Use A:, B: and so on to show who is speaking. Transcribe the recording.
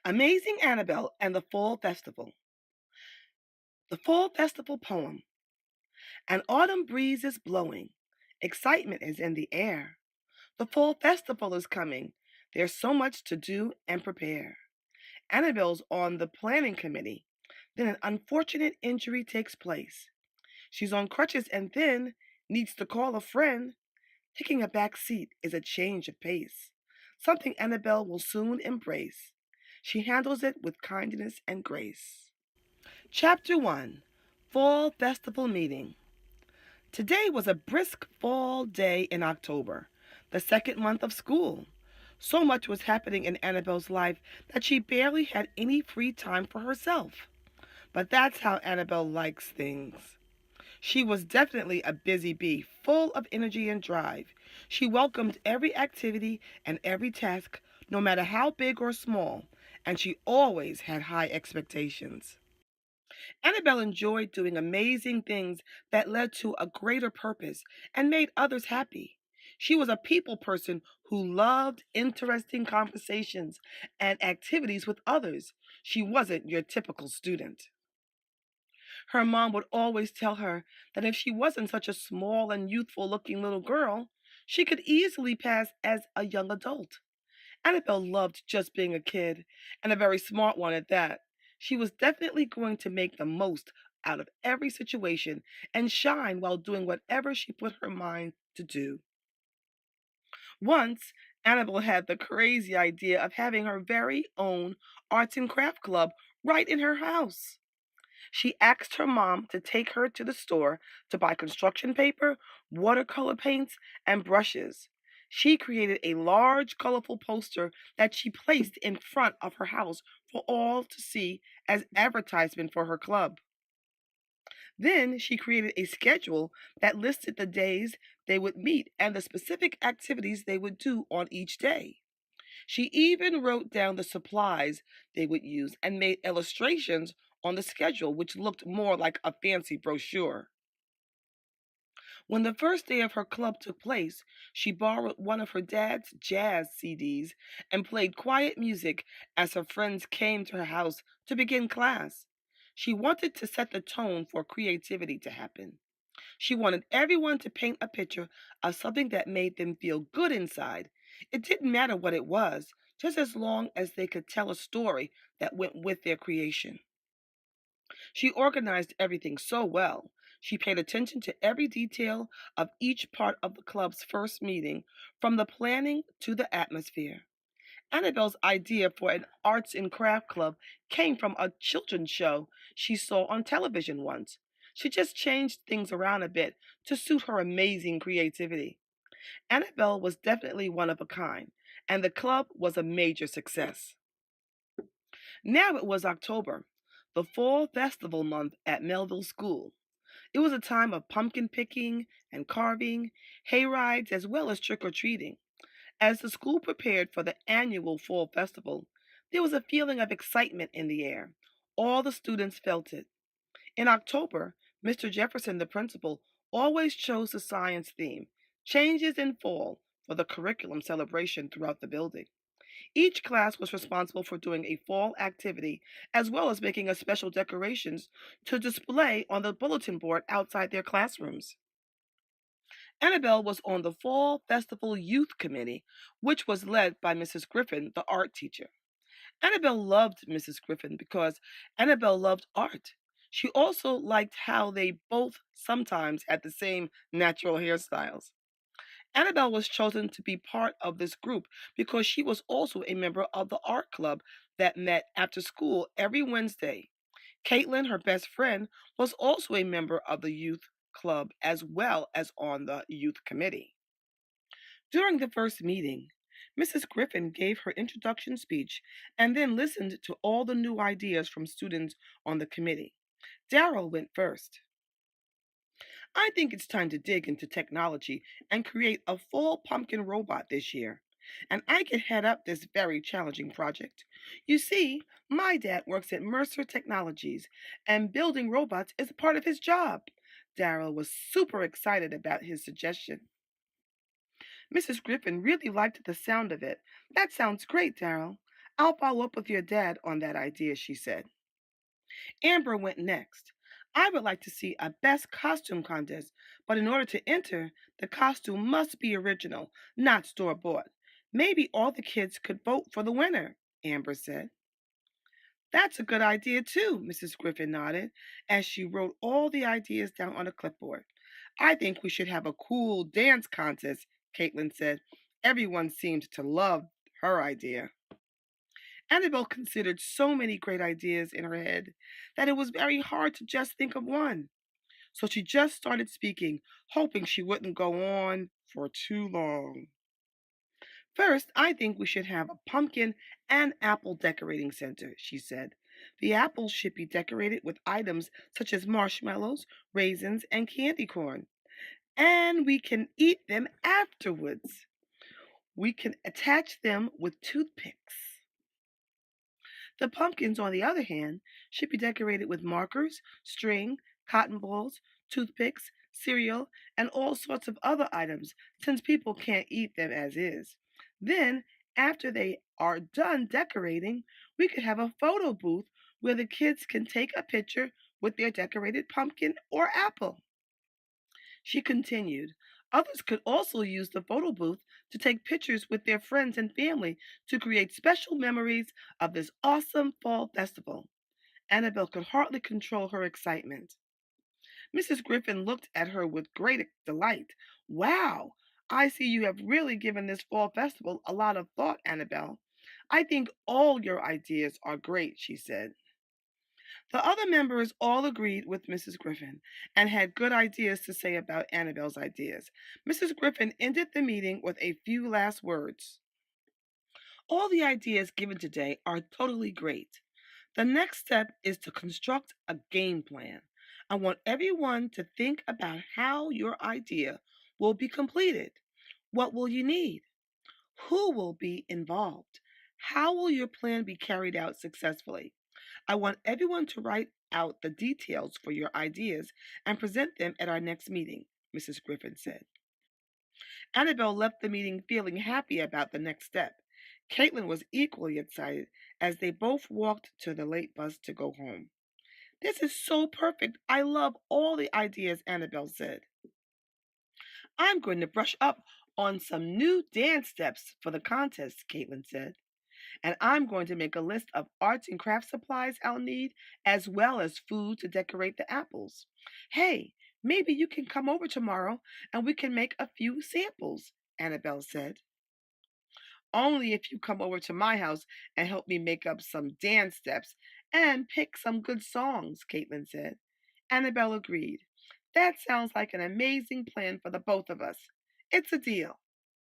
A: Amazing Annabelle and the Fall Festival. The Fall Festival poem. An autumn breeze is blowing. Excitement is in the air. The Fall Festival is coming. There's so much to do and prepare. Annabelle's on the planning committee. Then an unfortunate injury takes place. She's on crutches and then needs to call a friend. Taking a back seat is a change of pace, something Annabelle will soon embrace. She handles it with kindness and grace. Chapter 1. Fall Festival Meeting. Today was a brisk fall day in October, the second month of school. So much was happening in Annabelle's life that she barely had any free time for herself. But that's how Annabelle likes things. She was definitely a busy bee, full of energy and drive. She welcomed every activity and every task, no matter how big or small, and she always had high expectations. Annabelle enjoyed doing amazing things that led to a greater purpose and made others happy. She was a people person who loved interesting conversations and activities with others. She wasn't your typical student. Her mom would always tell her that if she wasn't such a small and youthful looking little girl, she could easily pass as a young adult. Annabelle loved just being a kid, and a very smart one at that. She was definitely going to make the most out of every situation and shine while doing whatever she put her mind to do. Once, Annabelle had the crazy idea of having her very own arts and craft club right in her house. She asked her mom to take her to the store to buy construction paper, watercolor paints, and brushes. She created a large, colorful poster that she placed in front of her house for all to see as advertisement for her club. Then she created a schedule that listed the days they would meet and the specific activities they would do on each day. She even wrote down the supplies they would use and made illustrations on the schedule, which looked more like a fancy brochure. When the first day of her club took place, she borrowed one of her dad's jazz CDs and played quiet music as her friends came to her house to begin class. She wanted to set the tone for creativity to happen. She wanted everyone to paint a picture of something that made them feel good inside. It didn't matter what it was, just as long as they could tell a story that went with their creation. She organized everything so well. She paid attention to every detail of each part of the club's first meeting, from the planning to the atmosphere. Annabelle's idea for an arts and craft club came from a children's show she saw on television once. She just changed things around a bit to suit her amazing creativity. Annabelle was definitely one of a kind, and the club was a major success. Now it was October, the fall festival month at Melville School. It was a time of pumpkin picking and carving, hay rides, as well as trick or treating. As the school prepared for the annual fall festival, there was a feeling of excitement in the air. All the students felt it. In October, Mr. Jefferson, the principal, always chose the science theme, changes in fall, for the curriculum celebration throughout the building. Each class was responsible for doing a fall activity as well as making a special decorations to display on the bulletin board outside their classrooms. Annabelle was on the Fall Festival Youth Committee, which was led by Mrs. Griffin, the art teacher. Annabelle loved Mrs. Griffin because Annabelle loved art. She also liked how they both sometimes had the same natural hairstyles. Annabelle was chosen to be part of this group because she was also a member of the art club that met after school every Wednesday. Caitlin, her best friend, was also a member of the youth club as well as on the youth committee. During the first meeting, Mrs. Griffin gave her introduction speech and then listened to all the new ideas from students on the committee. Darrell went first. I think it's time to dig into technology and create a full pumpkin robot this year. And I can head up this very challenging project. You see, my dad works at Mercer Technologies, and building robots is a part of his job. Darrell was super excited about his suggestion. Mrs. Griffin really liked the sound of it. That sounds great, Darrell. I'll follow up with your dad on that idea, she said. Amber went next. I would like to see a best costume contest, but in order to enter, the costume must be original, not store bought. Maybe all the kids could vote for the winner, Amber said. That's a good idea, too, Mrs. Griffin nodded as she wrote all the ideas down on a clipboard. I think we should have a cool dance contest, Caitlin said. Everyone seemed to love her idea. Annabelle considered so many great ideas in her head that it was very hard to just think of one. So she just started speaking, hoping she wouldn't go on for too long. First, I think we should have a pumpkin and apple decorating center, she said. The apples should be decorated with items such as marshmallows, raisins, and candy corn. And we can eat them afterwards. We can attach them with toothpicks. The pumpkins, on the other hand, should be decorated with markers, string, cotton balls, toothpicks, cereal, and all sorts of other items, since people can't eat them as is. Then, after they are done decorating, we could have a photo booth where the kids can take a picture with their decorated pumpkin or apple. She continued, others could also use the photo booth to take pictures with their friends and family to create special memories of this awesome fall festival. Annabelle could hardly control her excitement. Mrs. Griffin looked at her with great delight. Wow, I see you have really given this fall festival a lot of thought, Annabelle. I think all your ideas are great, she said. The other members all agreed with Mrs. Griffin and had good ideas to say about Annabelle's ideas. Mrs. Griffin ended the meeting with a few last words. All the ideas given today are totally great. The next step is to construct a game plan. I want everyone to think about how your idea will be completed. What will you need? Who will be involved? How will your plan be carried out successfully? I want everyone to write out the details for your ideas and present them at our next meeting, Mrs. Griffin said. Annabelle left the meeting feeling happy about the next step. Caitlin was equally excited as they both walked to the late bus to go home. This is so perfect. I love all the ideas, Annabelle said. I'm going to brush up on some new dance steps for the contest, Caitlin said. And I'm going to make a list of arts and craft supplies I'll need, as well as food to decorate the apples. Hey, maybe you can come over tomorrow and we can make a few samples, Annabelle said. Only if you come over to my house and help me make up some dance steps and pick some good songs, Caitlin said. Annabelle agreed. That sounds like an amazing plan for the both of us. It's a deal.